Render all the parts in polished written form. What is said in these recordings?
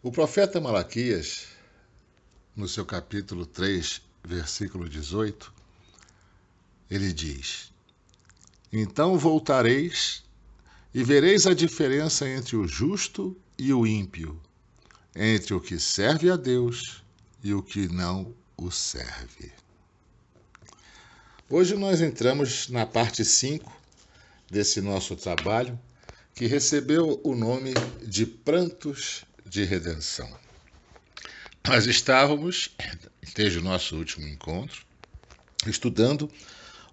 O profeta Malaquias, no seu capítulo 3, versículo 18, ele diz: Então voltareis e vereis a diferença entre o justo e o ímpio, entre o que serve a Deus e o que não o serve. Hoje nós entramos na parte 5 desse nosso trabalho, que recebeu o nome de Prantos de Redenção. Nós estávamos, desde o nosso último encontro, estudando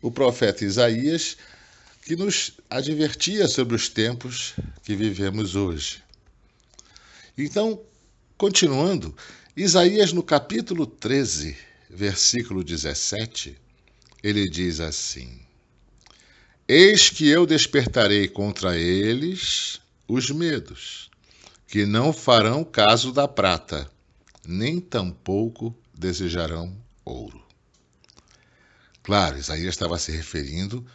o profeta Isaías, que nos advertia sobre os tempos que vivemos hoje. Então, continuando, Isaías no capítulo 13, versículo 17, ele diz assim: Eis que eu despertarei contra eles os medos, que não farão caso da prata, nem tampouco desejarão ouro. Claro, Isaías estava se referindo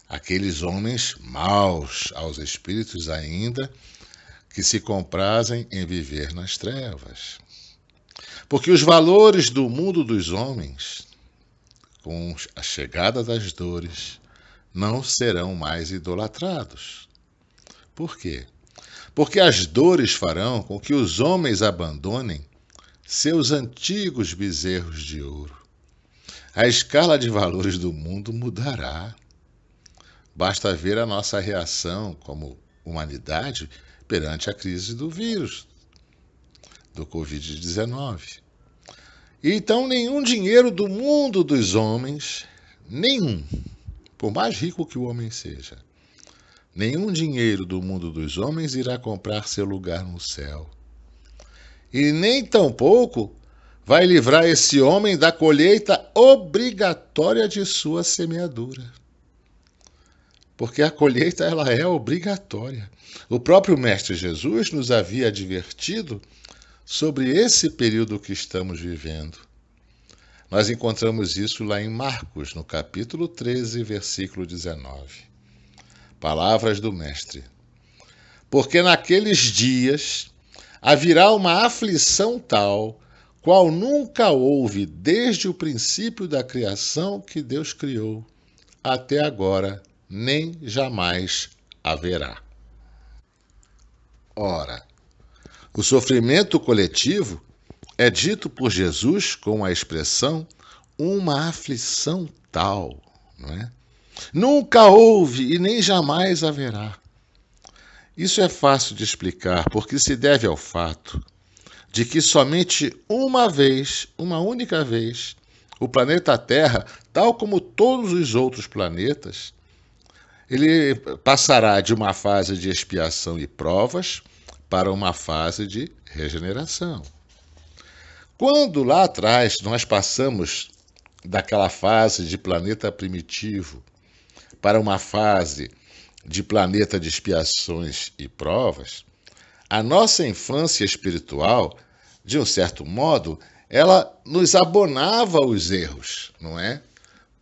àqueles homens maus aos espíritos ainda, que se comprazem em viver nas trevas. Porque os valores do mundo dos homens, com a chegada das dores, não serão mais idolatrados. Por quê? Porque as dores farão com que os homens abandonem seus antigos bezerros de ouro. A escala de valores do mundo mudará. Basta ver a nossa reação como humanidade perante a crise do vírus, do Covid-19. Então, nenhum dinheiro do mundo dos homens, nenhum, por mais rico que o homem seja, nenhum dinheiro do mundo dos homens irá comprar seu lugar no céu. E nem tampouco vai livrar esse homem da colheita obrigatória de sua semeadura. Porque a colheita ela é obrigatória. O próprio Mestre Jesus nos havia advertido sobre esse período que estamos vivendo. Nós encontramos isso lá em Marcos, no capítulo 13, versículo 19. Palavras do Mestre. Porque naqueles dias haverá uma aflição tal, qual nunca houve desde o princípio da criação que Deus criou, até agora, nem jamais haverá. Ora, o sofrimento coletivo é dito por Jesus com a expressão uma aflição tal, não é? Nunca houve e nem jamais haverá. Isso é fácil de explicar porque se deve ao fato de que somente uma vez, uma única vez, o planeta Terra, tal como todos os outros planetas, ele passará de uma fase de expiação e provas para uma fase de regeneração. Quando lá atrás nós passamos daquela fase de planeta primitivo para uma fase de planeta de expiações e provas, a nossa infância espiritual, de um certo modo, ela nos abonava os erros, não é?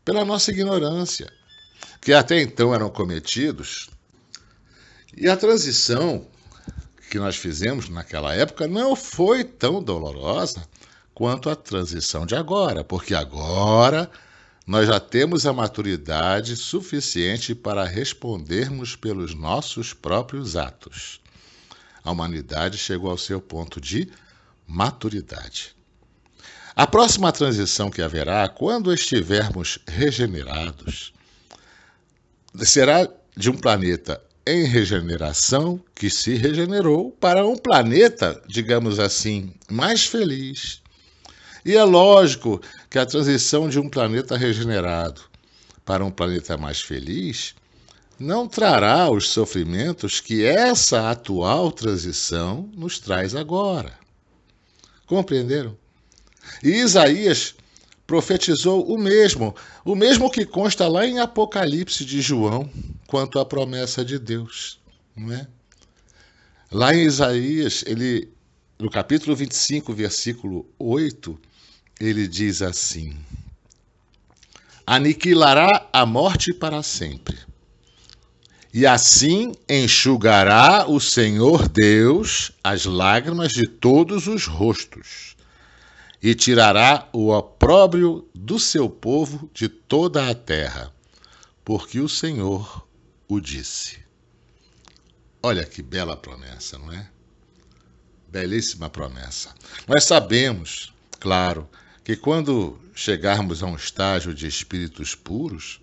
Pela nossa ignorância, que até então eram cometidos. E a transição que nós fizemos naquela época não foi tão dolorosa quanto a transição de agora, porque agora nós já temos a maturidade suficiente para respondermos pelos nossos próprios atos. A humanidade chegou ao seu ponto de maturidade. A próxima transição que haverá, quando estivermos regenerados, será de um planeta em regeneração, que se regenerou, para um planeta, digamos assim, mais feliz. E é lógico que a transição de um planeta regenerado para um planeta mais feliz não trará os sofrimentos que essa atual transição nos traz agora. Compreenderam? E Isaías profetizou o mesmo que consta lá em Apocalipse de João, quanto à promessa de Deus, não é? Lá em Isaías, no capítulo 25, versículo 8, ele diz assim: Aniquilará a morte para sempre, E assim enxugará o Senhor Deus as lágrimas de todos os rostos, e tirará o opróbrio do seu povo de toda a terra, porque o Senhor o disse. Olha que bela promessa, não é? Belíssima promessa. Nós sabemos, claro, que quando chegarmos a um estágio de espíritos puros,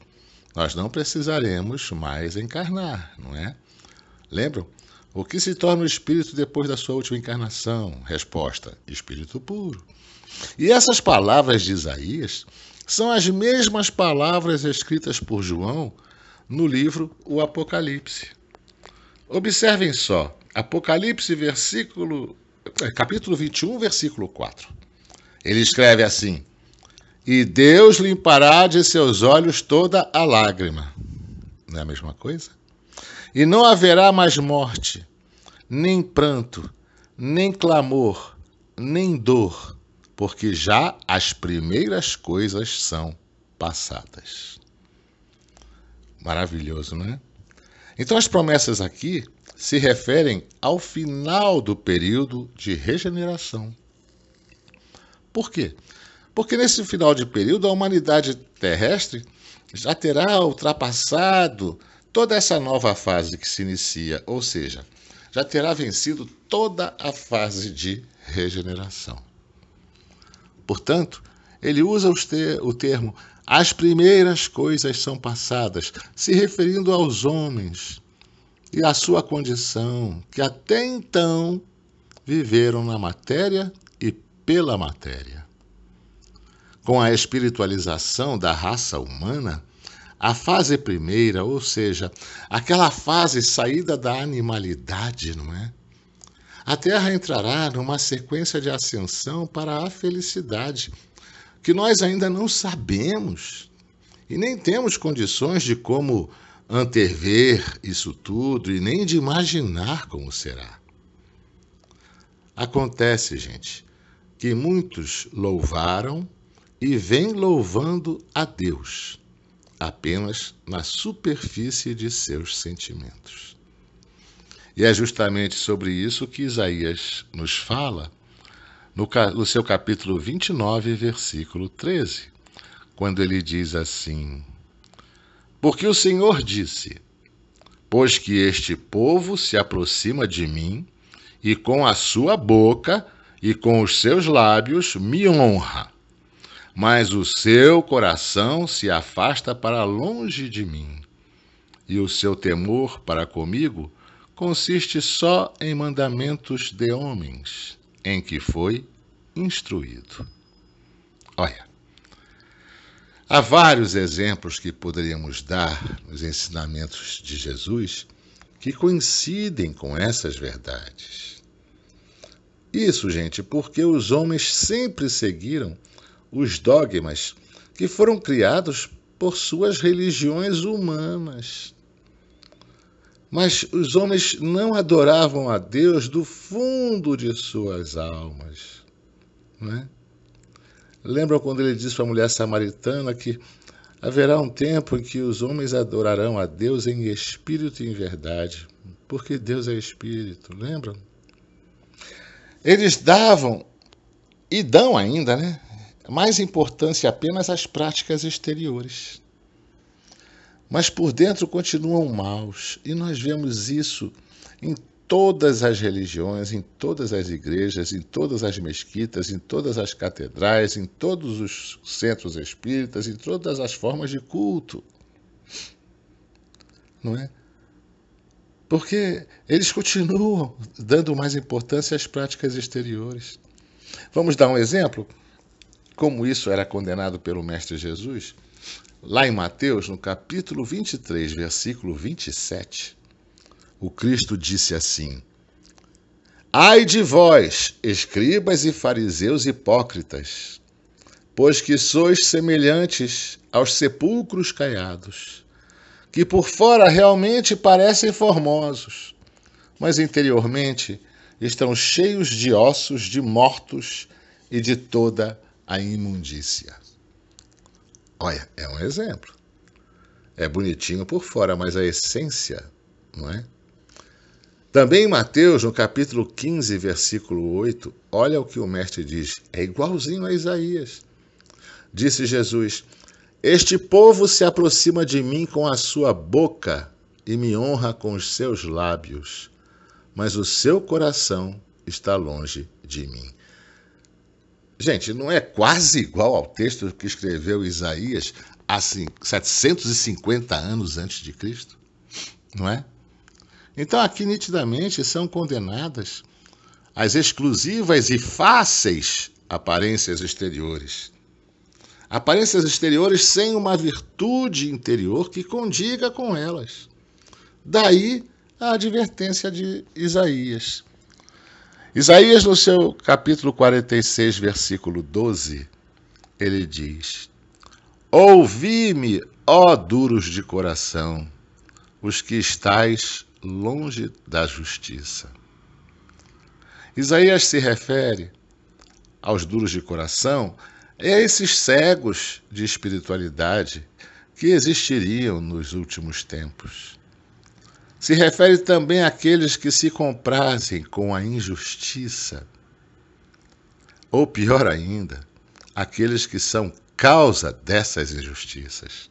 nós não precisaremos mais encarnar, não é? Lembram? O que se torna o espírito depois da sua última encarnação? Resposta: espírito puro. E essas palavras de Isaías são as mesmas palavras escritas por João no livro O Apocalipse. Observem só, Apocalipse capítulo 21, versículo 4. Ele escreve assim: e Deus limpará de seus olhos toda a lágrima. Não é a mesma coisa? E não haverá mais morte, nem pranto, nem clamor, nem dor, porque já as primeiras coisas são passadas. Maravilhoso, não é? Então as promessas aqui se referem ao final do período de regeneração. Por quê? Porque nesse final de período a humanidade terrestre já terá ultrapassado toda essa nova fase que se inicia, ou seja, já terá vencido toda a fase de regeneração. Portanto, ele usa o termo as primeiras coisas são passadas, se referindo aos homens e à sua condição, que até então viveram na matéria e pela matéria. Com a espiritualização da raça humana, a fase primeira, ou seja, aquela fase saída da animalidade, não é? A Terra entrará numa sequência de ascensão para a felicidade, que nós ainda não sabemos e nem temos condições de como antever isso tudo e nem de imaginar como será. Acontece, gente, que muitos louvaram e vêm louvando a Deus apenas na superfície de seus sentimentos. E é justamente sobre isso que Isaías nos fala no seu capítulo 29, versículo 13, quando ele diz assim: porque o Senhor disse, pois que este povo se aproxima de mim, e com a sua boca e com os seus lábios me honra, mas o seu coração se afasta para longe de mim, e o seu temor para comigo consiste só em mandamentos de homens, em que foi instruído. Olha, há vários exemplos que poderíamos dar nos ensinamentos de Jesus que coincidem com essas verdades. Isso, gente, porque os homens sempre seguiram os dogmas que foram criados por suas religiões humanas. Mas os homens não adoravam a Deus do fundo de suas almas, não é? Lembram quando ele disse para a mulher samaritana que haverá um tempo em que os homens adorarão a Deus em espírito e em verdade, porque Deus é espírito, lembram? Eles davam, e dão ainda, né, mais importância apenas às práticas exteriores. Mas por dentro continuam maus, e nós vemos isso em todas as religiões, em todas as igrejas, em todas as mesquitas, em todas as catedrais, em todos os centros espíritas, em todas as formas de culto. Não é? Porque eles continuam dando mais importância às práticas exteriores. Vamos dar um exemplo? Como isso era condenado pelo Mestre Jesus? Lá em Mateus, no capítulo 23, versículo 27, o Cristo disse assim: ai de vós, escribas e fariseus hipócritas, pois que sois semelhantes aos sepulcros caiados, que por fora realmente parecem formosos, mas interiormente estão cheios de ossos de mortos e de toda a imundícia. Olha, é um exemplo. É bonitinho por fora, mas a essência não é? Também em Mateus, no capítulo 15, versículo 8, olha o que o mestre diz. É igualzinho a Isaías. Disse Jesus: Este povo se aproxima de mim com a sua boca e me honra com os seus lábios, mas o seu coração está longe de mim. Gente, não é quase igual ao texto que escreveu Isaías há 750 anos antes de Cristo? Não é? Então aqui nitidamente são condenadas as exclusivas e fáceis aparências exteriores. Aparências exteriores sem uma virtude interior que condiga com elas. Daí a advertência de Isaías. Isaías, no seu capítulo 46, versículo 12, ele diz: Ouvi-me, ó duros de coração, os que estáis longe da justiça. Isaías se refere aos duros de coração a esses cegos de espiritualidade que existiriam nos últimos tempos. Se refere também àqueles que se comprazem com a injustiça, ou pior ainda, aqueles que são causa dessas injustiças.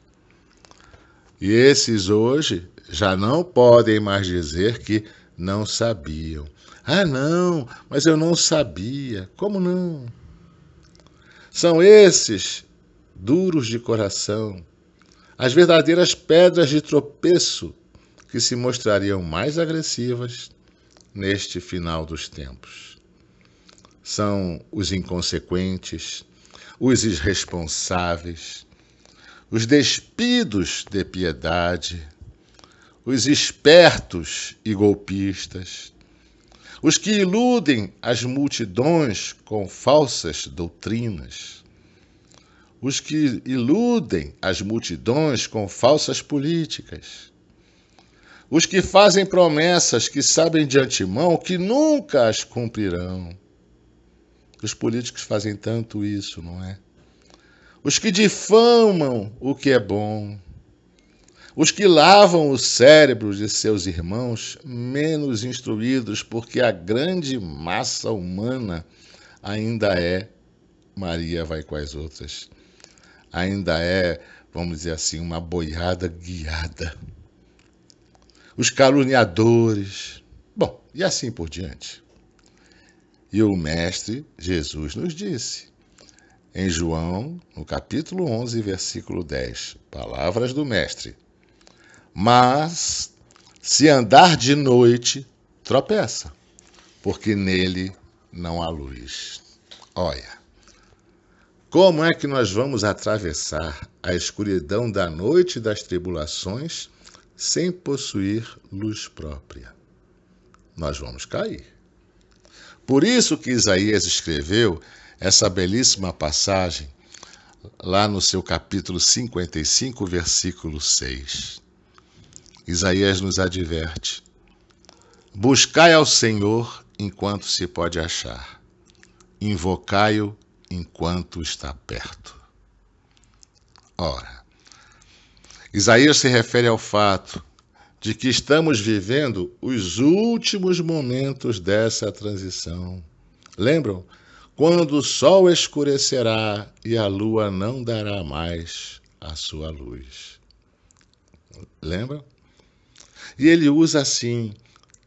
E esses hoje já não podem mais dizer que não sabiam. Ah, não, mas eu não sabia. Como não? São esses, duros de coração, as verdadeiras pedras de tropeço que se mostrariam mais agressivas neste final dos tempos. São os inconsequentes, os irresponsáveis, os despidos de piedade, os espertos e golpistas, os que iludem as multidões com falsas doutrinas, os que iludem as multidões com falsas políticas, os que fazem promessas que sabem de antemão que nunca as cumprirão. Os políticos fazem tanto isso, não é? Os que difamam o que é bom, os que lavam o cérebro de seus irmãos menos instruídos, porque a grande massa humana ainda é, Maria vai com as outras, ainda é, vamos dizer assim, uma boiada guiada. Os caluniadores, bom, e assim por diante. E o Mestre Jesus nos disse, em João, no capítulo 11, versículo 10, palavras do Mestre: Mas, se andar de noite, tropeça, porque nele não há luz. Olha, como é que nós vamos atravessar a escuridão da noite e das tribulações sem possuir luz própria? Nós vamos cair. Por isso que Isaías escreveu essa belíssima passagem lá no seu capítulo 55, versículo 6. Isaías nos adverte: Buscai ao Senhor enquanto se pode achar, invocai-o enquanto está perto. Ora, Isaías se refere ao fato de que estamos vivendo os últimos momentos dessa transição. Lembram? Quando o sol escurecerá e a lua não dará mais a sua luz. Lembram? E ele usa assim: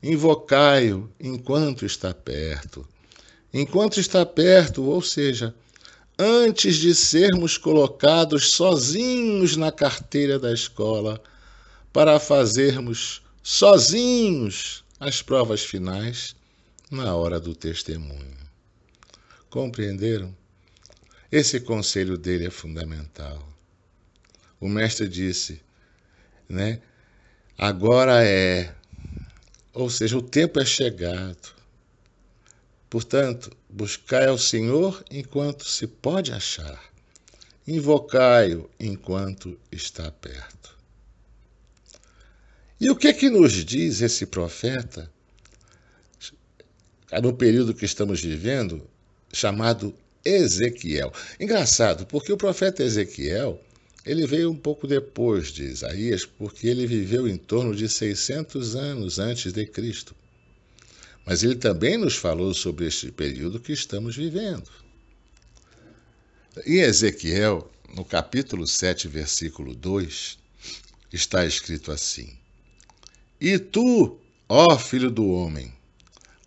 invocai-o enquanto está perto. Enquanto está perto, ou seja, antes de sermos colocados sozinhos na carteira da escola para fazermos sozinhos as provas finais na hora do testemunho. Compreenderam? Esse conselho dele é fundamental. O mestre disse, né? Agora é, ou seja, o tempo é chegado. Portanto, buscai ao Senhor enquanto se pode achar. Invocai-o enquanto está perto. E o que nos diz esse profeta no período que estamos vivendo, chamado Ezequiel? Engraçado, porque o profeta Ezequiel, Ele veio um pouco depois de Isaías, porque ele viveu em torno de 600 anos antes de Cristo. Mas ele também nos falou sobre este período que estamos vivendo. Em Ezequiel, no capítulo 7, versículo 2, está escrito assim: E tu, ó filho do homem,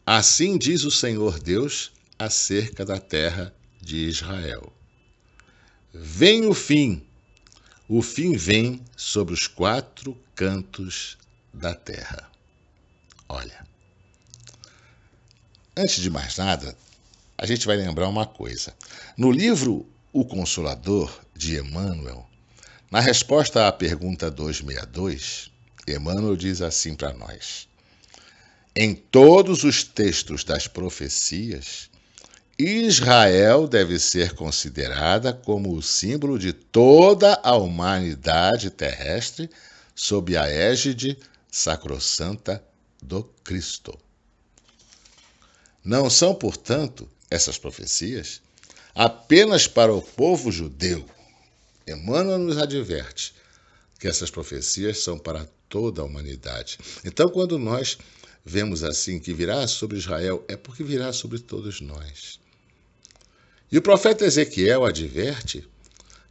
assim diz o Senhor Deus acerca da terra de Israel. Vem o fim vem sobre os 4 cantos da terra. Olha, antes de mais nada, a gente vai lembrar uma coisa. No livro O Consolador, de Emmanuel, na resposta à pergunta 262, Emmanuel diz assim para nós: em todos os textos das profecias, Israel deve ser considerada como o símbolo de toda a humanidade terrestre sob a égide sacrossanta do Cristo. Não são, portanto, essas profecias apenas para o povo judeu. Emmanuel nos adverte que essas profecias são para toda a humanidade. Então, quando nós vemos assim que virá sobre Israel, é porque virá sobre todos nós. E o profeta Ezequiel adverte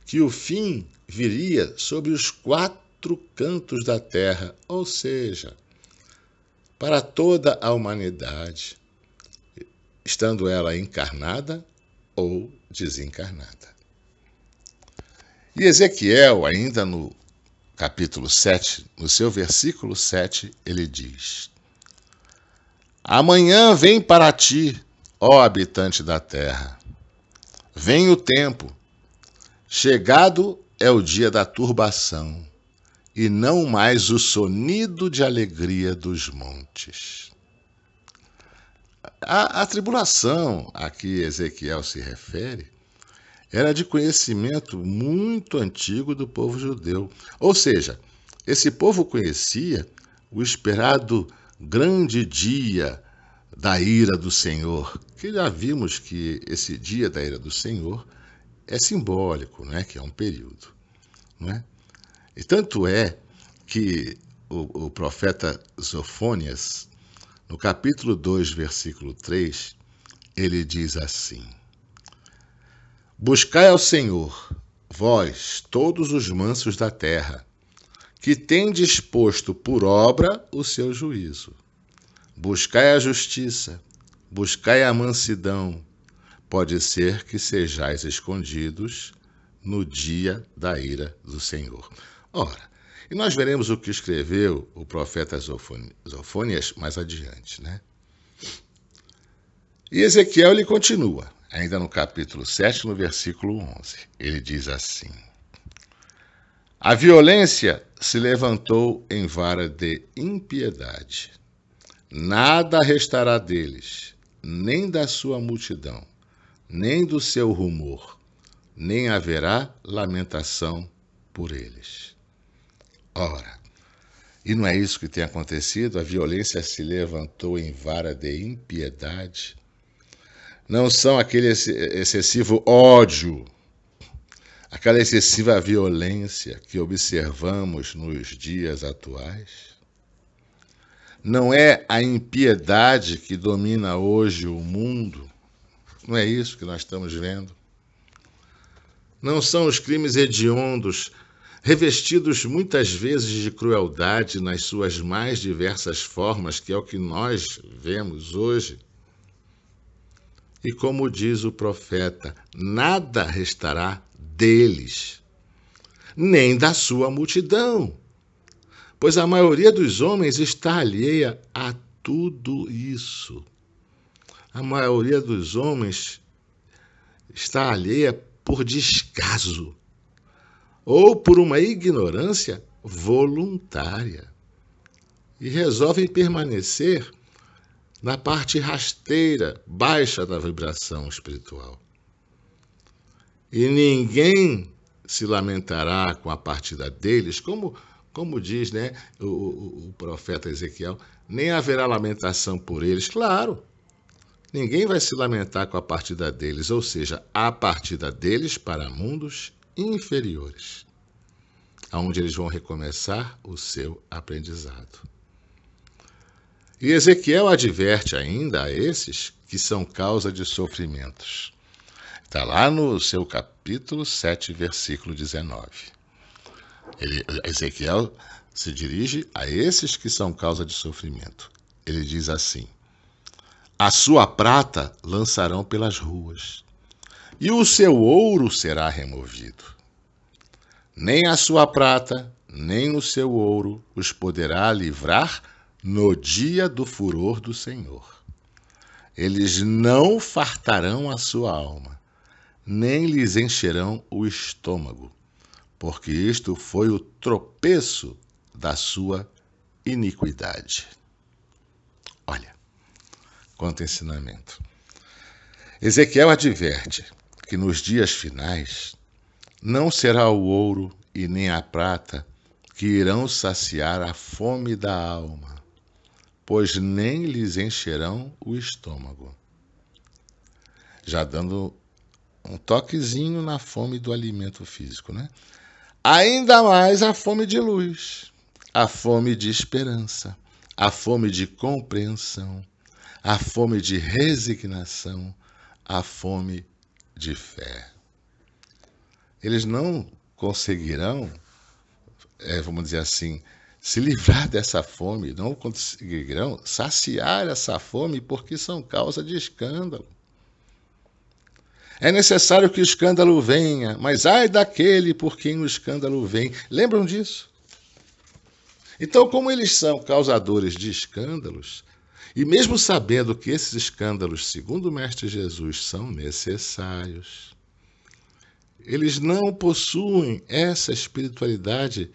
que o fim viria sobre os 4 cantos da terra, ou seja, para toda a humanidade, estando ela encarnada ou desencarnada. E Ezequiel, ainda no capítulo 7, no seu versículo 7, ele diz: Amanhã vem para ti, ó habitante da terra. Vem o tempo, chegado é o dia da turbação, e não mais o sonido de alegria dos montes. A tribulação a que Ezequiel se refere era de conhecimento muito antigo do povo judeu. Ou seja, esse povo conhecia o esperado grande dia da ira do Senhor, que já vimos que esse dia da ira do Senhor é simbólico, não é? Que é um período. Não é? E tanto é que o profeta Sofonias, no capítulo 2, versículo 3, ele diz assim: Buscai ao Senhor, vós, todos os mansos da terra, que tendes posto por obra o seu juízo. Buscai a justiça, buscai a mansidão. Pode ser que sejais escondidos no dia da ira do Senhor. Ora, e nós veremos o que escreveu o profeta Sofonias mais adiante, né? E Ezequiel ele continua, ainda no capítulo 7, no versículo 11. Ele diz assim: A violência se levantou em vara de impiedade. Nada restará deles, nem da sua multidão, nem do seu rumor, nem haverá lamentação por eles. Ora, e não é isso que tem acontecido? A violência se levantou em vara de impiedade. Não são aquele excessivo ódio, aquela excessiva violência que observamos nos dias atuais? Não é a impiedade que domina hoje o mundo? Não é isso que nós estamos vendo? Não são os crimes hediondos, revestidos muitas vezes de crueldade nas suas mais diversas formas, que é o que nós vemos hoje? E como diz o profeta, nada restará deles, nem da sua multidão, pois a maioria dos homens está alheia a tudo isso. A maioria dos homens está alheia por descaso ou por uma ignorância voluntária e resolvem permanecer na parte rasteira, baixa da vibração espiritual. E ninguém se lamentará com a partida deles, como diz, né, o profeta Ezequiel, nem haverá lamentação por eles. Claro, ninguém vai se lamentar com a partida deles, ou seja, a partida deles para mundos inferiores. onde eles vão recomeçar o seu aprendizado. E Ezequiel adverte ainda a esses que são causa de sofrimentos. Está lá no seu capítulo 7, versículo 19. Ezequiel se dirige a esses que são causa de sofrimento. Ele diz assim: a sua prata lançarão pelas ruas, e o seu ouro será removido. Nem a sua prata, nem o seu ouro os poderá livrar no dia do furor do Senhor. Eles não fartarão a sua alma, nem lhes encherão o estômago, porque isto foi o tropeço da sua iniquidade. Olha, quanto ensinamento. Ezequiel adverte que nos dias finais não será o ouro e nem a prata que irão saciar a fome da alma, pois nem lhes encherão o estômago. Já dando um toquezinho na fome do alimento físico, né? Ainda mais a fome de luz, a fome de esperança, a fome de compreensão, a fome de resignação, a fome de fé. Eles não conseguirão, vamos dizer assim, se livrar dessa fome, não conseguirão saciar essa fome porque são causa de escândalo. É necessário que o escândalo venha, mas ai daquele por quem o escândalo vem. Lembram disso? Então, como eles são causadores de escândalos, e mesmo sabendo que esses escândalos, segundo o Mestre Jesus, são necessários, eles não possuem essa espiritualidade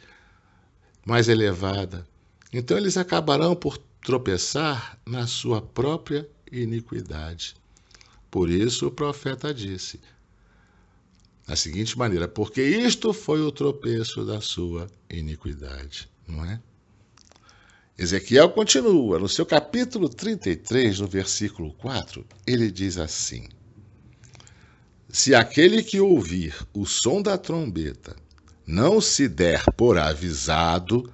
mais elevada. Então, eles acabarão por tropeçar na sua própria iniquidade. Por isso o profeta disse, da seguinte maneira, porque isto foi o tropeço da sua iniquidade, não é? Ezequiel continua, no seu capítulo 33, no versículo 4, ele diz assim: se aquele que ouvir o som da trombeta não se der por avisado,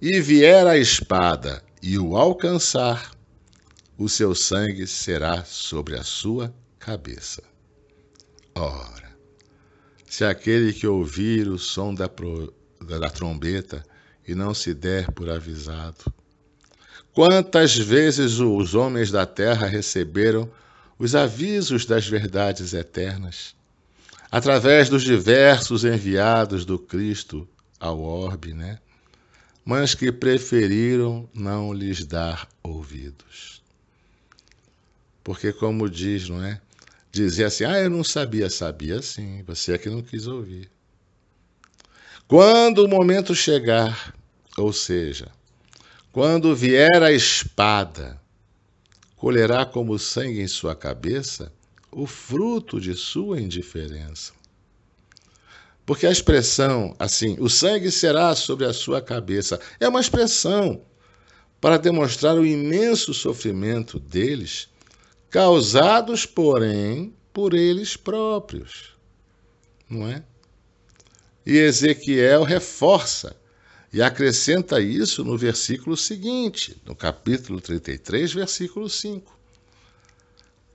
e vier a espada e o alcançar, o seu sangue será sobre a sua cabeça. Ora, se aquele que ouvir o som da trombeta e não se der por avisado, quantas vezes os homens da terra receberam os avisos das verdades eternas, através dos diversos enviados do Cristo ao orbe, né? Mas que preferiram não lhes dar ouvidos. Porque, como diz, não é? Dizer assim, eu não sabia. Sabia sim, você é que não quis ouvir. Quando o momento chegar, ou seja, quando vier a espada, colherá como sangue em sua cabeça o fruto de sua indiferença. Porque a expressão, assim, o sangue será sobre a sua cabeça, é uma expressão para demonstrar o imenso sofrimento deles, causados, porém, por eles próprios, não é? E Ezequiel reforça e acrescenta isso no versículo seguinte, no capítulo 33, versículo 5,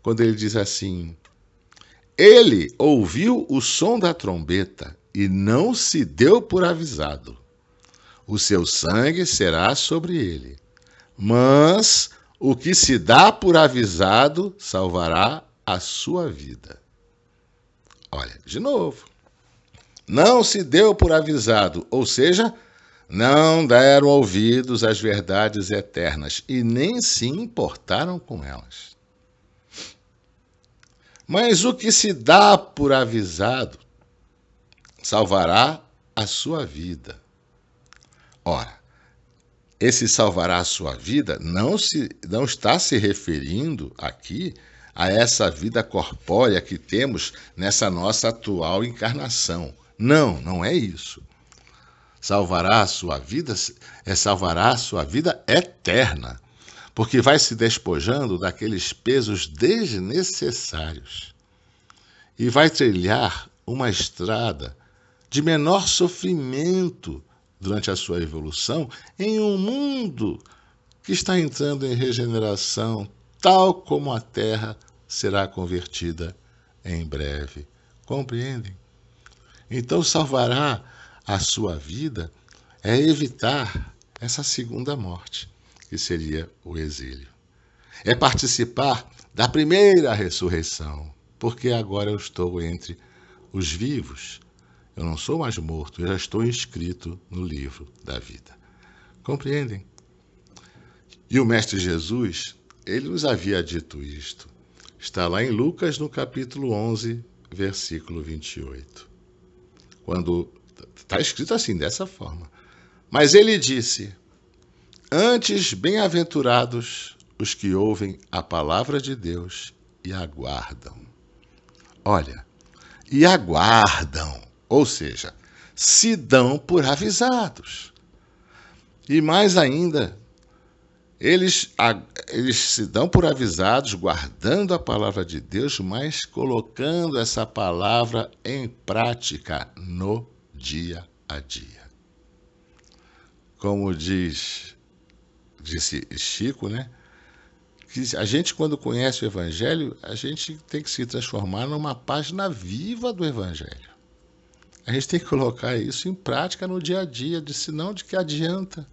quando ele diz assim: ele ouviu o som da trombeta e não se deu por avisado. O seu sangue será sobre ele, mas o que se dá por avisado salvará a sua vida. Olha, de novo. Não se deu por avisado, ou seja, não deram ouvidos às verdades eternas e nem se importaram com elas. Mas o que se dá por avisado salvará a sua vida. Ora, esse salvará a sua vida não está se referindo aqui a essa vida corpórea que temos nessa nossa atual encarnação. Não, não é isso. Salvará a sua vida eterna, porque vai se despojando daqueles pesos desnecessários e vai trilhar uma estrada de menor sofrimento durante a sua evolução em um mundo que está entrando em regeneração, tal como a Terra será convertida em breve. Compreendem? Então, salvará a sua vida é evitar essa segunda morte, que seria o exílio. É participar da primeira ressurreição, porque agora eu estou entre os vivos. Eu não sou mais morto, eu já estou inscrito no livro da vida. Compreendem? E o Mestre Jesus, ele nos havia dito isto. Está lá em Lucas, no capítulo 11, versículo 28. Quando está escrito assim, dessa forma. Mas ele disse: antes, bem-aventurados os que ouvem a palavra de Deus e aguardam. Olha, e aguardam, ou seja, se dão por avisados. E mais ainda, eles se dão por avisados, guardando a palavra de Deus, mas colocando essa palavra em prática no dia a dia. Como disse Chico, né? Que a gente, quando conhece o Evangelho, a gente tem que se transformar numa página viva do Evangelho. A gente tem que colocar isso em prática no dia a dia, senão de que adianta,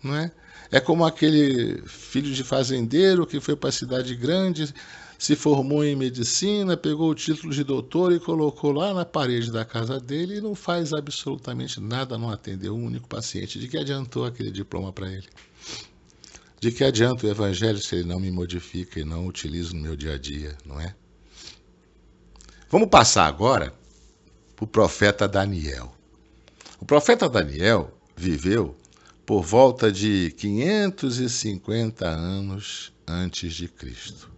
não é? É como aquele filho de fazendeiro que foi para a cidade grande, se formou em medicina, pegou o título de doutor e colocou lá na parede da casa dele e não faz absolutamente nada, não atendeu um único paciente. De que adiantou aquele diploma para ele? De que adianta o Evangelho se ele não me modifica e não utilizo no meu dia a dia, não é? Vamos passar agora para o profeta Daniel. O profeta Daniel viveu por volta de 550 anos antes de Cristo.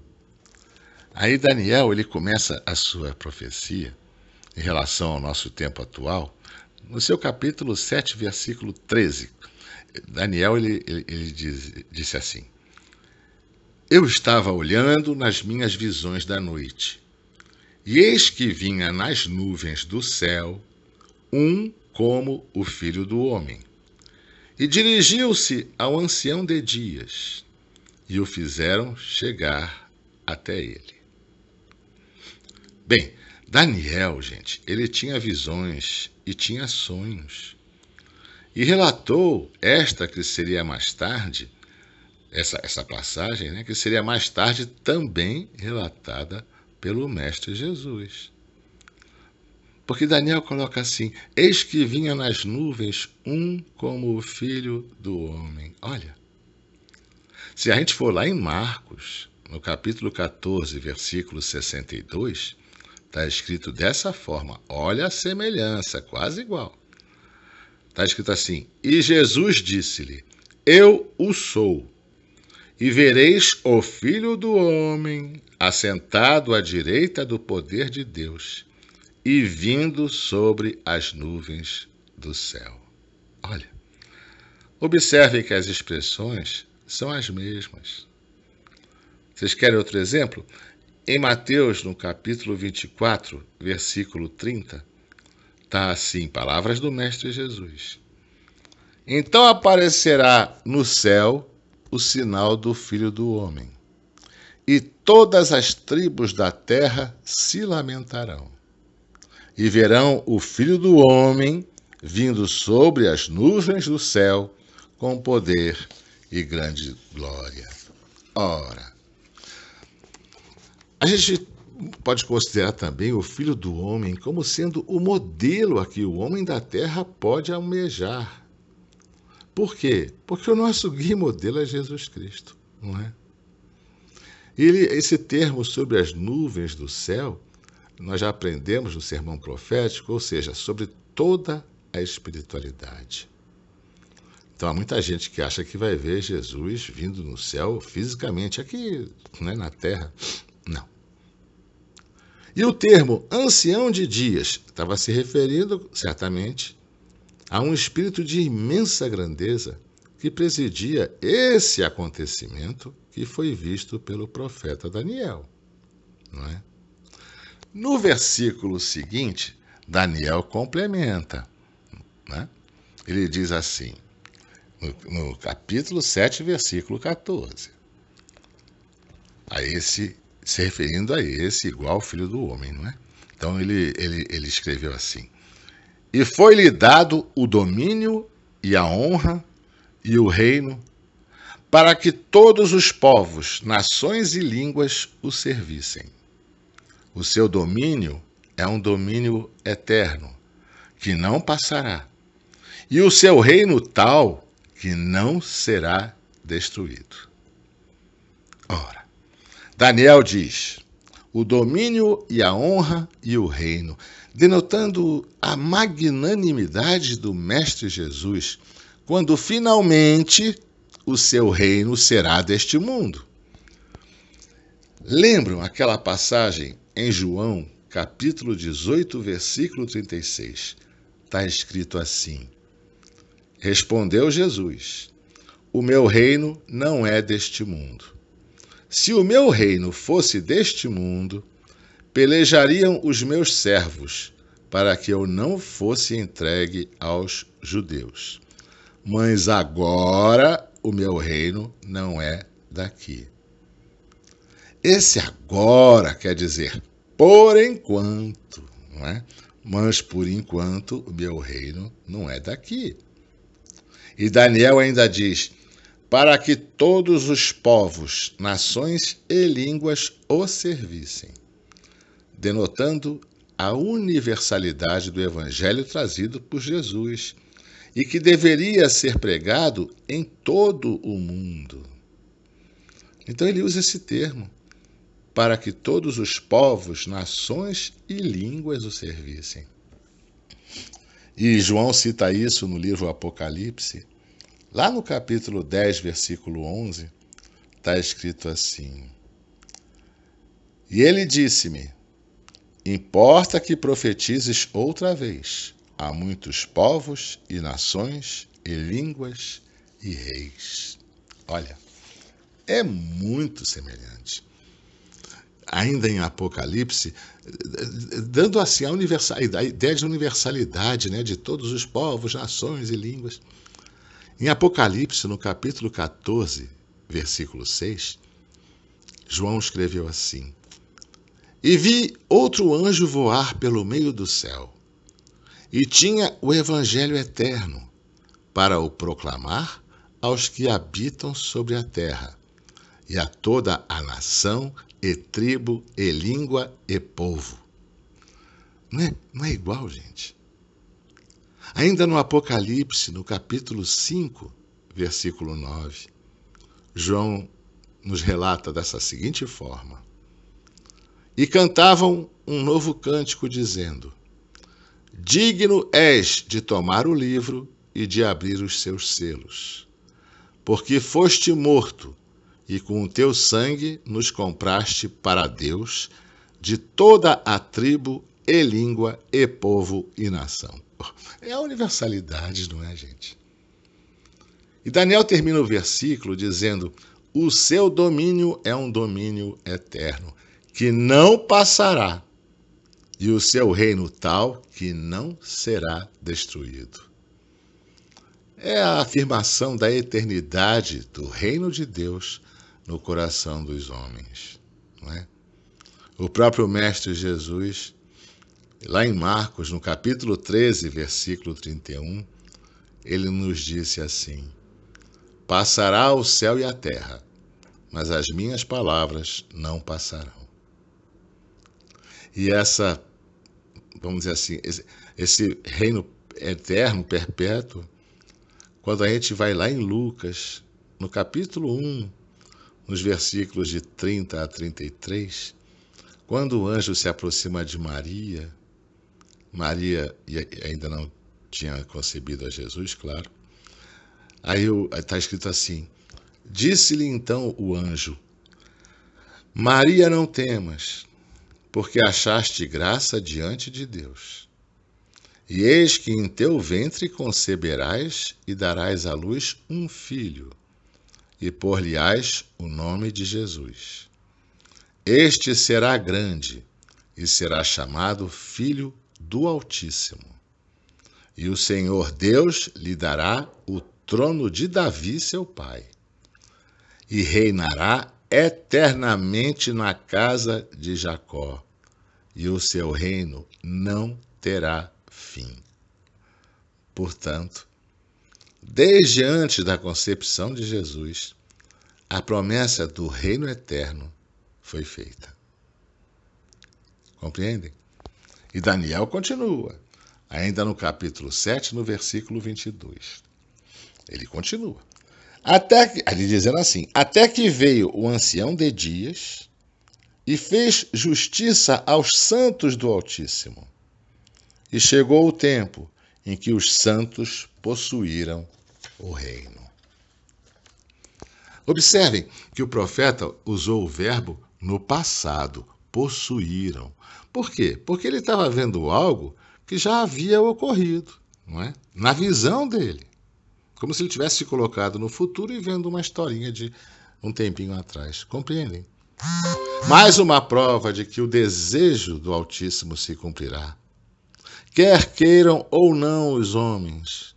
Aí Daniel ele começa a sua profecia em relação ao nosso tempo atual, no seu capítulo 7, versículo 13. Daniel ele disse assim: eu estava olhando nas minhas visões da noite, e eis que vinha nas nuvens do céu um como o filho do homem, e dirigiu-se ao ancião de dias, e o fizeram chegar até ele. Bem, Daniel, gente, ele tinha visões e tinha sonhos. E relatou esta que seria mais tarde, essa passagem, né, que seria mais tarde também relatada pelo Mestre Jesus. Porque Daniel coloca assim: eis que vinha nas nuvens um como o filho do homem. Olha, se a gente for lá em Marcos, no capítulo 14, versículo 62, está escrito dessa forma. Olha a semelhança, quase igual. Está escrito assim: e Jesus disse-lhe: eu o sou, e vereis o Filho do Homem assentado à direita do poder de Deus e vindo sobre as nuvens do céu. Olha, observem que as expressões são as mesmas. Vocês querem outro exemplo? Em Mateus, no capítulo 24, versículo 30, está assim, palavras do Mestre Jesus: então aparecerá no céu o sinal do Filho do Homem, e todas as tribos da terra se lamentarão, e verão o Filho do Homem vindo sobre as nuvens do céu com poder e grande glória. Ora, a gente pode considerar também o Filho do Homem como sendo o modelo a que o homem da terra pode almejar. Por quê? Porque o nosso guia modelo é Jesus Cristo, não é? Esse termo sobre as nuvens do céu, nós já aprendemos no sermão profético, ou seja, sobre toda a espiritualidade. Então há muita gente que acha que vai ver Jesus vindo no céu fisicamente, aqui, né, na terra. Não. E o termo ancião de dias estava se referindo, certamente, a um espírito de imensa grandeza que presidia esse acontecimento que foi visto pelo profeta Daniel, não é? No versículo seguinte, Daniel complementa, né? Ele diz assim, no capítulo 7, versículo 14. Se referindo a esse igual filho do homem, não é? Então ele escreveu assim: E foi-lhe dado o domínio e a honra e o reino, para que todos os povos, nações e línguas o servissem. O seu domínio é um domínio eterno, que não passará, e o seu reino tal, que não será destruído. Ora, Daniel diz: o domínio e a honra e o reino, denotando a magnanimidade do Mestre Jesus, quando finalmente o seu reino será deste mundo. Lembram aquela passagem em João, capítulo 18, versículo 36? Está escrito assim: Respondeu Jesus: O meu reino não é deste mundo. Se o meu reino fosse deste mundo, pelejariam os meus servos, para que eu não fosse entregue aos judeus. Mas agora o meu reino não é daqui. Esse agora quer dizer por enquanto, não é? Mas por enquanto o meu reino não é daqui. E Daniel ainda diz: para que todos os povos, nações e línguas o servissem, denotando a universalidade do evangelho trazido por Jesus e que deveria ser pregado em todo o mundo. Então ele usa esse termo, para que todos os povos, nações e línguas o servissem. E João cita isso no livro Apocalipse. Lá no capítulo 10, versículo 11, está escrito assim: E ele disse-me: Importa que profetizes outra vez a muitos povos e nações e línguas e reis. Olha, é muito semelhante. Ainda em Apocalipse, dando assim a ideia de universalidade, né, de todos os povos, nações e línguas. Em Apocalipse, no capítulo 14, versículo 6, João escreveu assim: E vi outro anjo voar pelo meio do céu, e tinha o evangelho eterno, para o proclamar aos que habitam sobre a terra, e a toda a nação, e tribo, e língua, e povo. Não é igual, gente? Ainda no Apocalipse, no capítulo 5, versículo 9, João nos relata dessa seguinte forma: E cantavam um novo cântico, dizendo: Digno és de tomar o livro e de abrir os seus selos, porque foste morto, e com o teu sangue nos compraste para Deus de toda a tribo e língua e povo e nação. É a universalidade, não é, gente? E Daniel termina o versículo dizendo: o seu domínio é um domínio eterno, que não passará, e o seu reino tal, que não será destruído. É a afirmação da eternidade do reino de Deus no coração dos homens, não é? O próprio Mestre Jesus, lá em Marcos, no capítulo 13, versículo 31, ele nos disse assim: Passará o céu e a terra, mas as minhas palavras não passarão. E essa, vamos dizer assim, esse reino eterno, perpétuo, quando a gente vai lá em Lucas, no capítulo 1, nos versículos de 30 a 33, quando o anjo se aproxima de Maria ainda não tinha concebido a Jesus, claro. Aí está escrito assim: Disse-lhe então o anjo: Maria, não temas, porque achaste graça diante de Deus. E eis que em teu ventre conceberás e darás à luz um filho, e por-lhe-ás o nome de Jesus. Este será grande e será chamado Filho do Altíssimo. E o Senhor Deus lhe dará o trono de Davi, seu pai, e reinará eternamente na casa de Jacó, e o seu reino não terá fim. Portanto, desde antes da concepção de Jesus, a promessa do reino eterno foi feita. Compreendem? E Daniel continua, ainda no capítulo 7, no versículo 22. Ele continua. Ele dizendo assim, até que veio o ancião de dias e fez justiça aos santos do Altíssimo. E chegou o tempo em que os santos possuíram o reino. Observem que o profeta usou o verbo no passado, possuíram. Por quê? Porque ele estava vendo algo que já havia ocorrido, não é? Na visão dele. Como se ele tivesse se colocado no futuro e vendo uma historinha de um tempinho atrás. Compreendem? Mais uma prova de que o desejo do Altíssimo se cumprirá. Quer queiram ou não os homens,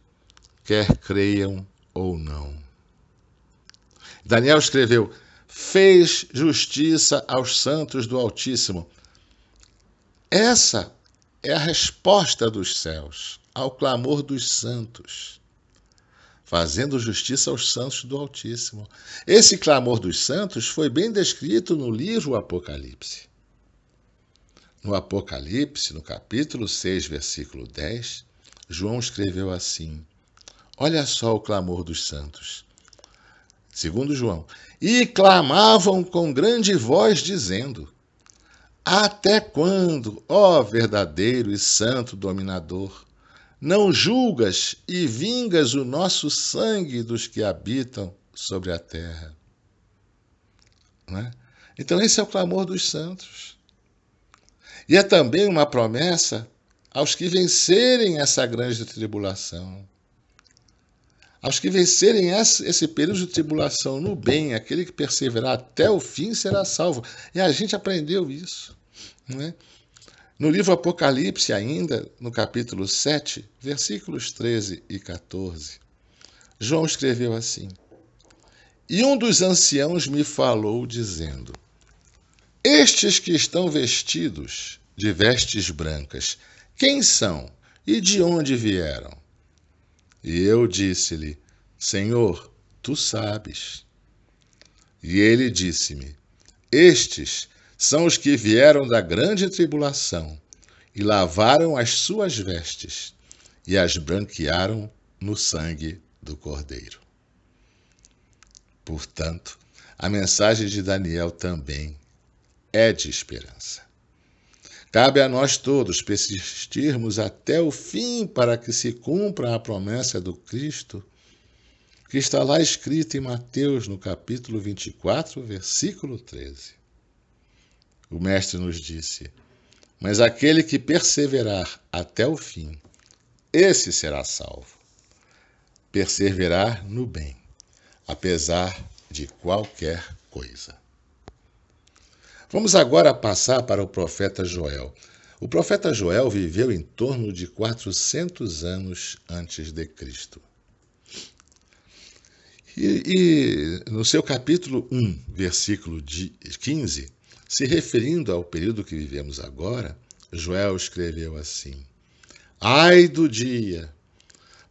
quer creiam ou não. Daniel escreveu, fez justiça aos santos do Altíssimo. Essa é a resposta dos céus ao clamor dos santos, fazendo justiça aos santos do Altíssimo. Esse clamor dos santos foi bem descrito no livro Apocalipse. No Apocalipse, no capítulo 6, versículo 10, João escreveu assim, olha só o clamor dos santos. Segundo João, e clamavam com grande voz, dizendo, até quando, ó verdadeiro e santo dominador, não julgas e vingas o nosso sangue dos que habitam sobre a terra? Não é? Então esse é o clamor dos santos. E é também uma promessa aos que vencerem essa grande tribulação. Aos que vencerem esse período de tribulação no bem, aquele que perseverar até o fim será salvo. E a gente aprendeu isso. Não é? No livro Apocalipse, ainda, no capítulo 7, versículos 13 e 14, João escreveu assim, e um dos anciãos me falou, dizendo, estes que estão vestidos de vestes brancas, quem são e de onde vieram? E eu disse-lhe, Senhor, tu sabes. E ele disse-me, estes são os que vieram da grande tribulação e lavaram as suas vestes e as branquearam no sangue do Cordeiro. Portanto, a mensagem de Daniel também é de esperança. Cabe a nós todos persistirmos até o fim para que se cumpra a promessa do Cristo, que está lá escrita em Mateus, no capítulo 24, versículo 13. O Mestre nos disse, mas aquele que perseverar até o fim, esse será salvo. Perseverar no bem, apesar de qualquer coisa. Vamos agora passar para o profeta Joel. O profeta Joel viveu em torno de 400 anos antes de Cristo. E no seu capítulo 1, versículo 15, se referindo ao período que vivemos agora, Joel escreveu assim, ai do dia,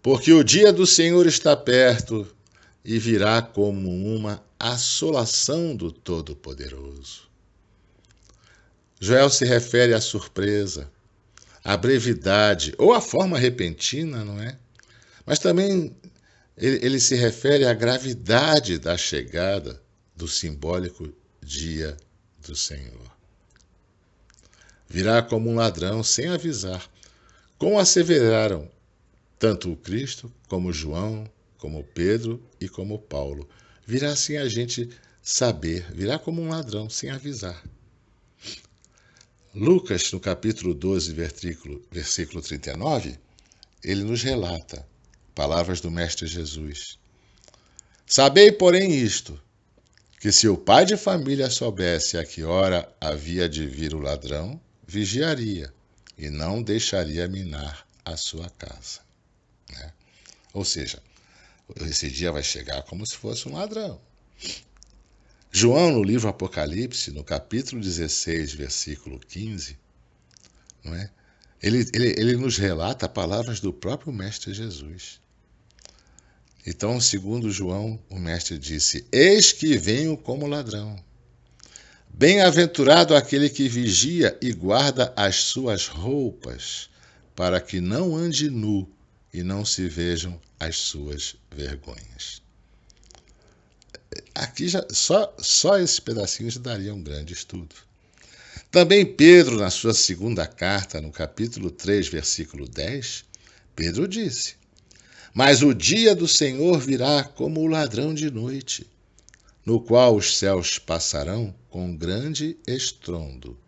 porque o dia do Senhor está perto e virá como uma assolação do Todo-Poderoso. Joel se refere à surpresa, à brevidade ou à forma repentina, não é? Mas também ele se refere à gravidade da chegada do simbólico dia do Senhor. Virá como um ladrão sem avisar, como asseveraram tanto o Cristo, como João, como Pedro e como Paulo. Virá sem a gente saber, virá como um ladrão sem avisar. Lucas, no capítulo 12, versículo 39, ele nos relata palavras do Mestre Jesus. Sabei, porém, isto, que se o pai de família soubesse a que hora havia de vir o ladrão, vigiaria, e não deixaria minar a sua casa. Né? Ou seja, esse dia vai chegar como se fosse um ladrão. João, no livro Apocalipse, no capítulo 16, versículo 15, não é? Ele nos relata palavras do próprio Mestre Jesus. Então, segundo João, o Mestre disse: Eis que venho como ladrão. Bem-aventurado aquele que vigia e guarda as suas roupas, para que não ande nu e não se vejam as suas vergonhas. Aqui só esse pedacinho já daria um grande estudo. Também Pedro, na sua segunda carta, no capítulo 3, versículo 10, Pedro disse: Mas o dia do Senhor virá como o ladrão de noite, no qual os céus passarão com grande estrondo,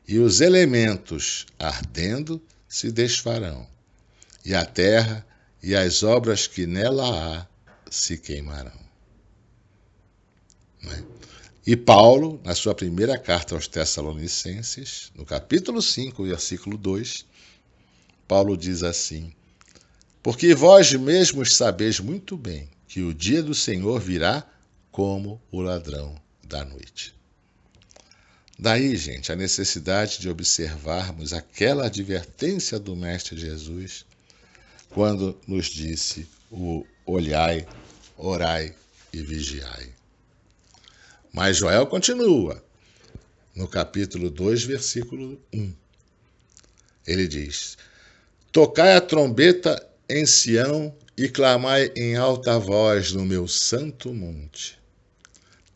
e os elementos, ardendo, se desfarão, e a terra e as obras que nela há se queimarão. Não é? E Paulo, na sua primeira carta aos Tessalonicenses, no capítulo 5, versículo 2, Paulo diz assim: Porque vós mesmos sabeis muito bem que o dia do Senhor virá como o ladrão da noite. Daí, gente, a necessidade de observarmos aquela advertência do Mestre Jesus quando nos disse o olhai, orai e vigiai. Mas Joel continua, no capítulo 2, versículo 1. Ele diz: Tocai a trombeta em Sião e clamai em alta voz no meu santo monte.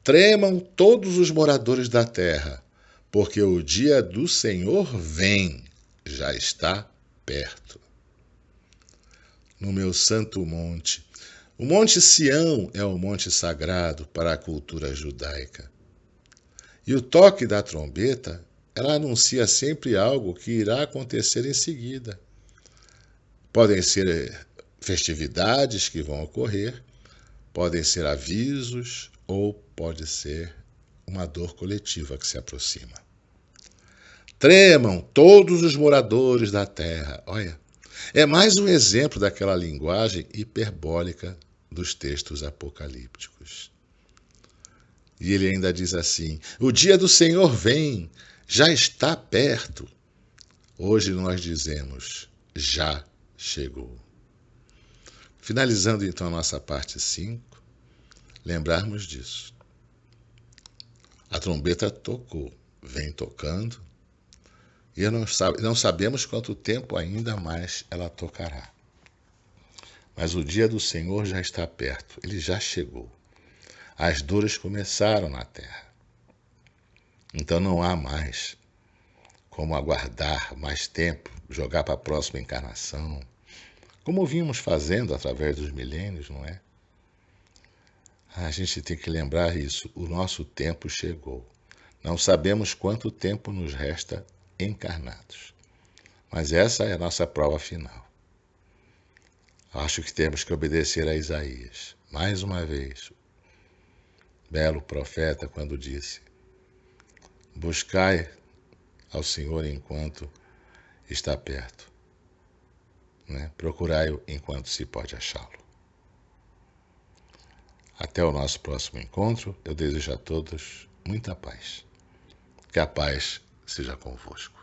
Tremam todos os moradores da terra, porque o dia do Senhor vem, já está perto. No meu santo monte. O Monte Sião é o monte sagrado para a cultura judaica. E o toque da trombeta, ela anuncia sempre algo que irá acontecer em seguida. Podem ser festividades que vão ocorrer, podem ser avisos ou pode ser uma dor coletiva que se aproxima. Tremam todos os moradores da terra. Olha, é mais um exemplo daquela linguagem hiperbólica dos textos apocalípticos. E ele ainda diz assim: o dia do Senhor vem, já está perto. Hoje nós dizemos: já chegou. Finalizando então a nossa parte 5, lembrarmos disso. A trombeta tocou, vem tocando, e não sabemos quanto tempo ainda mais ela tocará. Mas o dia do Senhor já está perto, ele já chegou. As dores começaram na terra. Então não há mais como aguardar mais tempo, jogar para a próxima encarnação, como vimos fazendo através dos milênios, não é? A gente tem que lembrar isso, o nosso tempo chegou. Não sabemos quanto tempo nos resta encarnados. Mas essa é a nossa prova final. Acho que temos que obedecer a Isaías. Mais uma vez, belo profeta, quando disse: buscai ao Senhor enquanto está perto. Né? Procurai-o enquanto se pode achá-lo. Até o nosso próximo encontro. Eu desejo a todos muita paz. Que a paz seja convosco.